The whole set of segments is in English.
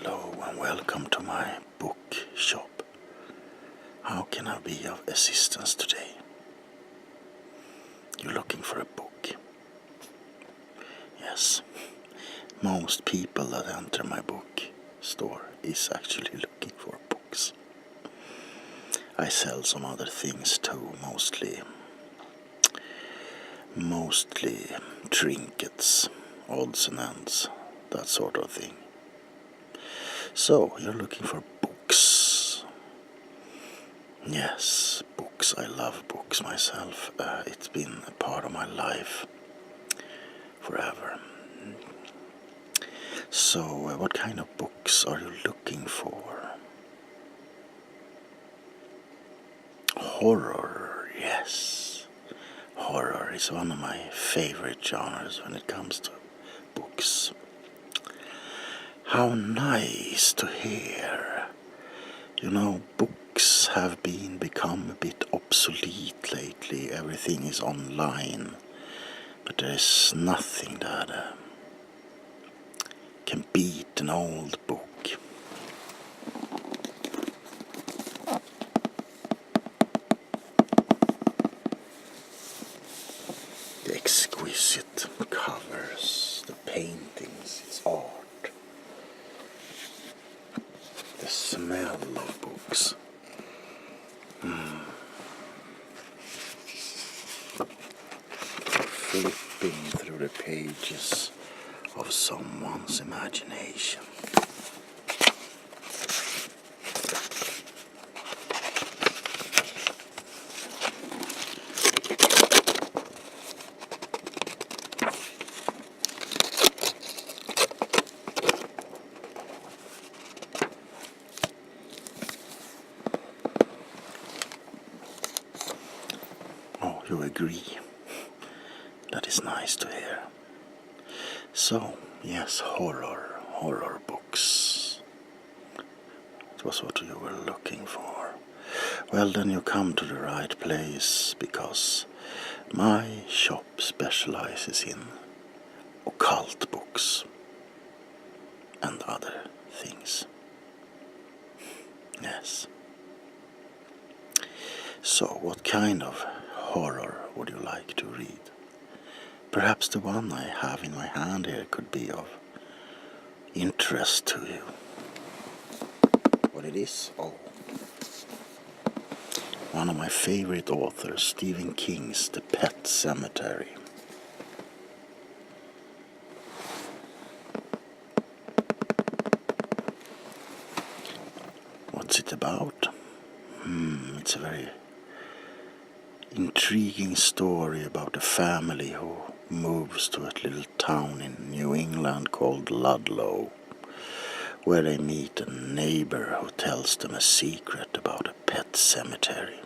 Hello and welcome to my bookshop. How can I be of assistance today? You're looking for a book? Yes. Most people that enter my bookstore is actually looking for books. I sell some other things too, mostly trinkets, odds and ends, that sort of thing. So, you're looking for books. Yes, books. I love books myself. It's been a part of my life forever. So, what kind of books are you looking for? Horror, yes. Horror is one of my favorite genres when it comes to books. How nice to hear. You know, books have become a bit obsolete lately. Everything is online. But there is nothing that can beat an old book. The exquisite covers, the paintings, it's art. The smell of books. Flipping through the pages of someone's imagination. Oh, you agree? That is nice to hear. So, yes, horror books. It was what you were looking for. Well, then you come to the right place, because my shop specializes in occult books and other things. Yes. So, what kind of horror would you like to read? Perhaps the one I have in my hand here could be of interest to you. What it is? Oh. One of my favorite authors, Stephen King's The Pet Cemetery. What's it about? It's a very intriguing story about a family who moves to a little town in New England called Ludlow, where they meet a neighbor who tells them a secret about a pet cemetery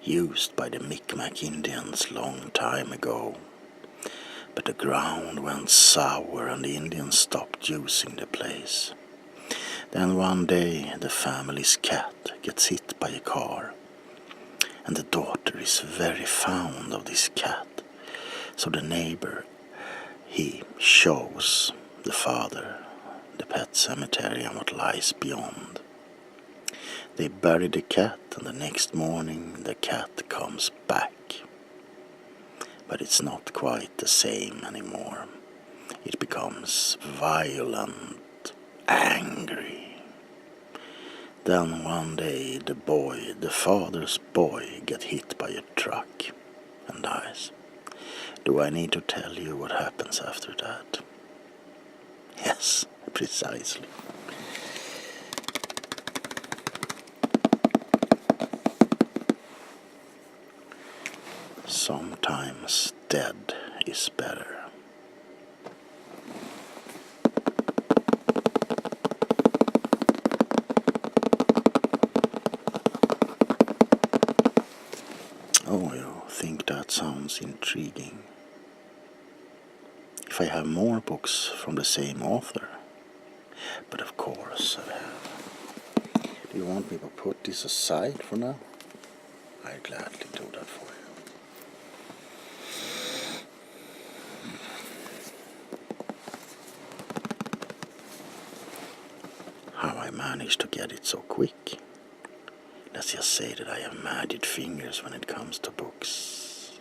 used by the Micmac Indians long time ago. But the ground went sour and the Indians stopped using the place. Then one day the family's cat gets hit by a car, and the daughter is very fond of this cat. So the neighbor, he shows the father the pet cemetery and what lies beyond. They bury the cat, and the next morning the cat comes back. But it's not quite the same anymore. It becomes violent, angry. Then one day the father's boy, gets hit by a truck and dies. Do I need to tell you what happens after that? Yes, precisely. Sometimes dead is better. Oh, you think that sounds intriguing? If I have more books from the same author? But of course I have. Do you want me to put this aside for now? I'd gladly do that for you. how I managed to get it so quick. Let's just say that I have magic fingers when it comes to books.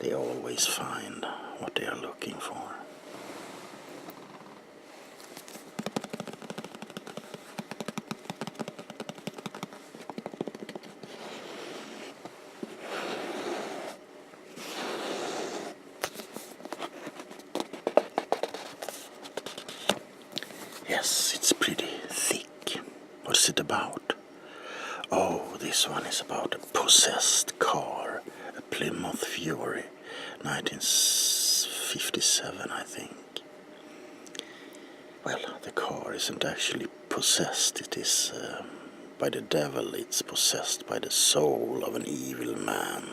They always find what they are looking for. Yes, it's pretty thick. What's it about? Oh, this one is about a possessed car, a Plymouth Fury, 1957, I think. Well, the car isn't actually possessed. It is by the devil. It's possessed by the soul of an evil man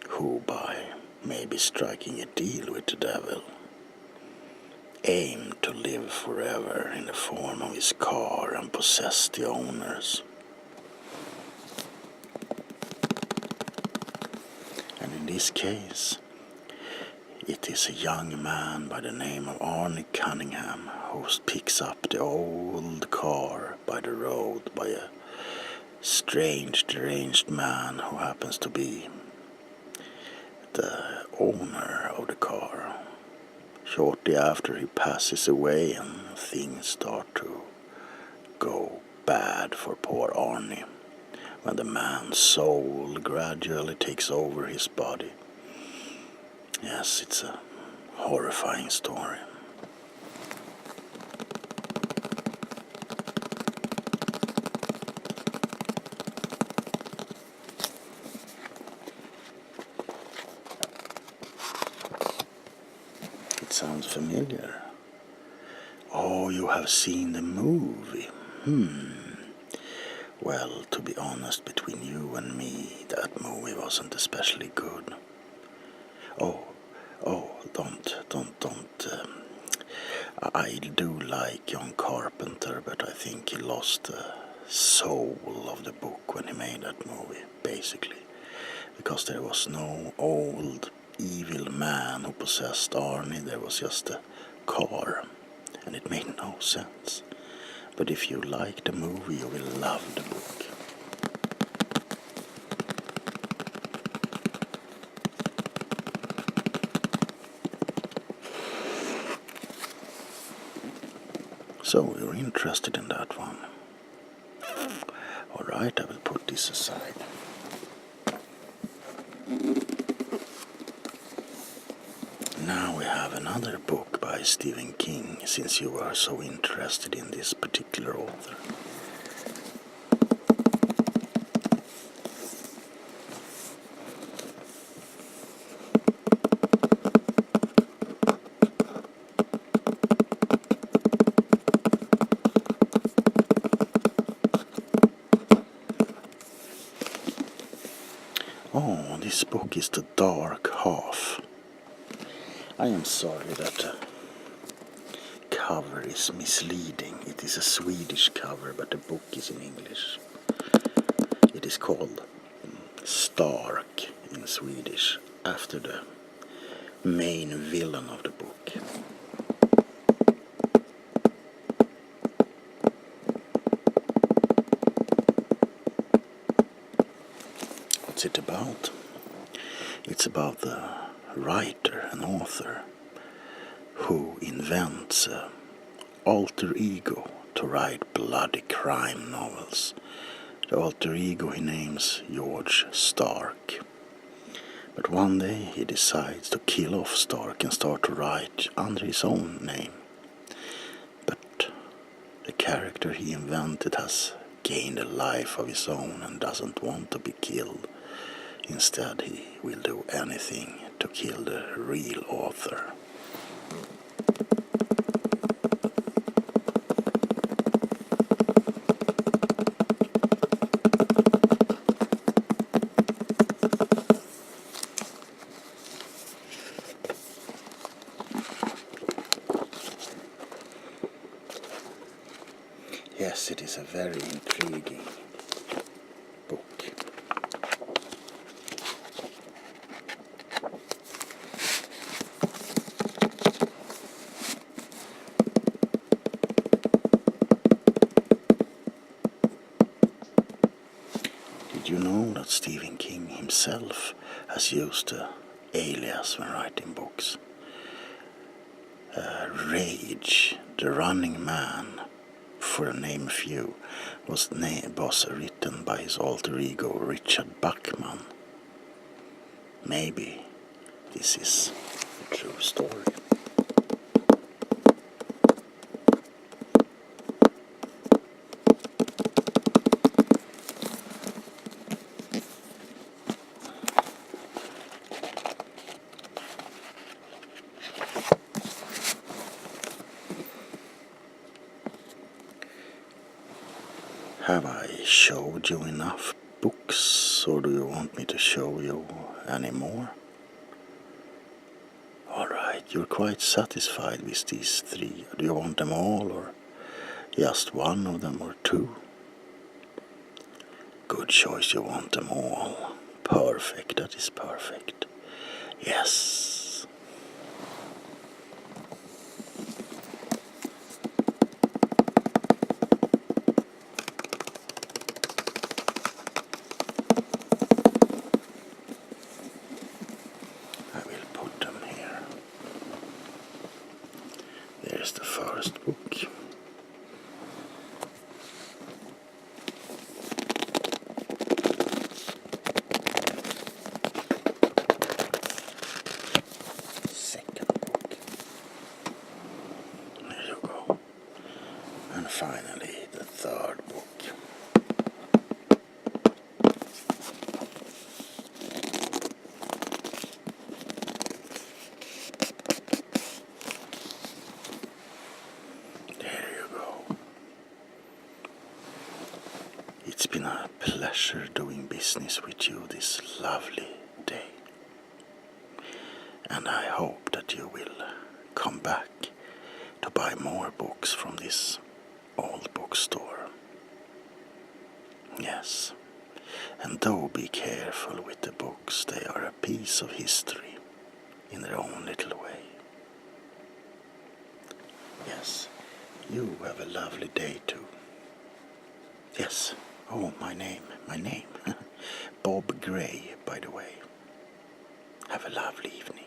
who, by maybe striking a deal with the devil, aimed to live forever in the form of his car and possess the owners. And in this case, it is a young man by the name of Arnie Cunningham who picks up the old car by the road by a strange, deranged man who happens to be the owner of the car. Shortly after he passes away and things start to go bad for poor Arnie when the man's soul gradually takes over his body. Yes, it's a horrifying story. It sounds familiar. Oh, you have seen the movie. Well, to be honest, between you and me, that movie wasn't especially good. Don't. I do like John Carpenter, but I think he lost the soul of the book when he made that movie, basically. Because there was no old evil man who possessed Arnie, there was just a car, and it made no sense. But if you like the movie, you will love the book. So you're interested in that one. Alright, I will put this aside. Now we have another book by Stephen King, since you are so interested in this particular author. Oh, this book is The Dark Half. I am sorry that the cover is misleading. It is a Swedish cover, but the book is in English. It is called Stark in Swedish, after the main villain of the book. What's it about? It's about the writer and author who invents an alter ego to write bloody crime novels. The alter ego he names George Stark. But one day he decides to kill off Stark and start to write under his own name. But the character he invented has gained a life of his own and doesn't want to be killed. Instead, he will do anything to kill the real author. Yes, it is a very intriguing book. Stephen King himself has used the alias when writing books. Rage, the Running Man, for to name a few, was written by his alter ego Richard Bachman. Maybe this is a true story. Have I showed you enough books, or do you want me to show you any more? Alright, you're quite satisfied with these 3. Do you want them all, or just one of them, or 2? Good choice, you want them all. Perfect, that is perfect. Yes. I will put them here. There's the first book. Second book. There you go. And finally, the third book. There you go. It's been a pleasure doing business with you this lovely day. And I hope that you will come back to buy more books from this old bookstore. Yes, and though be careful with the books, they are a piece of history in their own little way. Yes, you have a lovely day too. Yes, oh, my name, Bob Gray, by the way. Have a lovely evening.